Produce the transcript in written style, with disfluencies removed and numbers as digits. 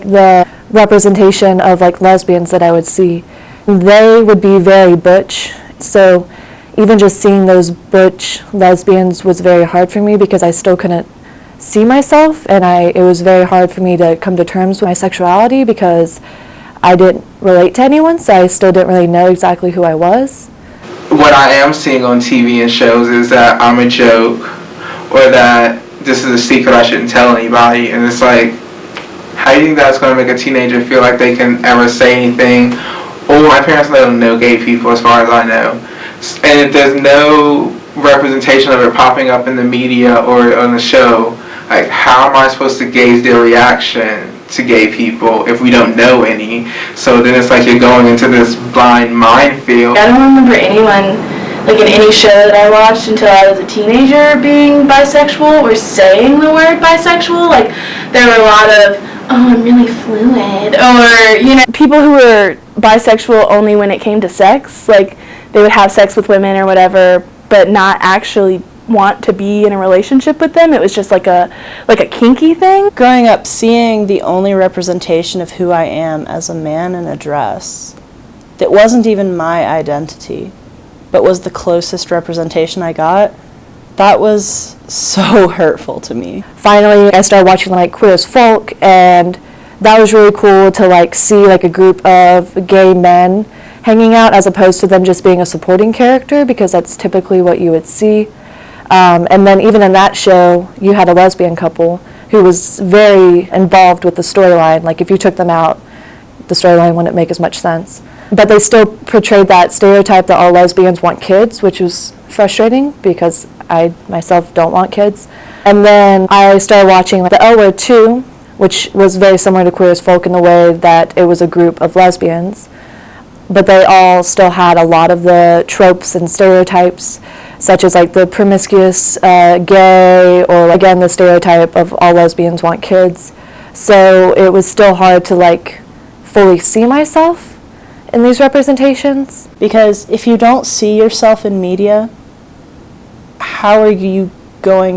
the representation of like lesbians that I would see. They would be very butch, so even just seeing those butch lesbians was very hard for me because I still couldn't see myself, and it was very hard for me to come to terms with my sexuality because I didn't relate to anyone, so I still didn't really know exactly who I was. What I am seeing on TV and shows is that I'm a joke, or that this is a secret I shouldn't tell anybody, and it's like, how do you think that's going to make a teenager feel like they can ever say anything? Or my parents let them know gay people as far as I know. And if there's no representation of it popping up in the media or on the show, like, how am I supposed to gauge their reaction to gay people if we don't know any? So then it's like you're going into this blind minefield. I don't remember anyone, like in any show that I watched until I was a teenager, being bisexual or saying the word bisexual. Like, there were a lot of, oh, I'm really fluid, or, you know. People who were bisexual only when it came to sex, like they would have sex with women or whatever, but not actually want to be in a relationship with them. It was just like a kinky thing. Growing up, seeing the only representation of who I am as a man in a dress that wasn't even my identity, but was the closest representation I got, that was so hurtful to me. Finally, I started watching like Queer as Folk, and that was really cool to like see like a group of gay men hanging out as opposed to them just being a supporting character, because that's typically what you would see. And then even in that show, you had a lesbian couple who was very involved with the storyline. Like if you took them out, the storyline wouldn't make as much sense. But they still portrayed that stereotype that all lesbians want kids, which was frustrating because I myself don't want kids. And then I started watching like, the L Word 2, which was very similar to Queer as Folk in the way that it was a group of lesbians, but they all still had a lot of the tropes and stereotypes, such as like the promiscuous gay, or again the stereotype of all lesbians want kids. So it was still hard to like fully see myself in these representations. Because if you don't see yourself in media, how are you going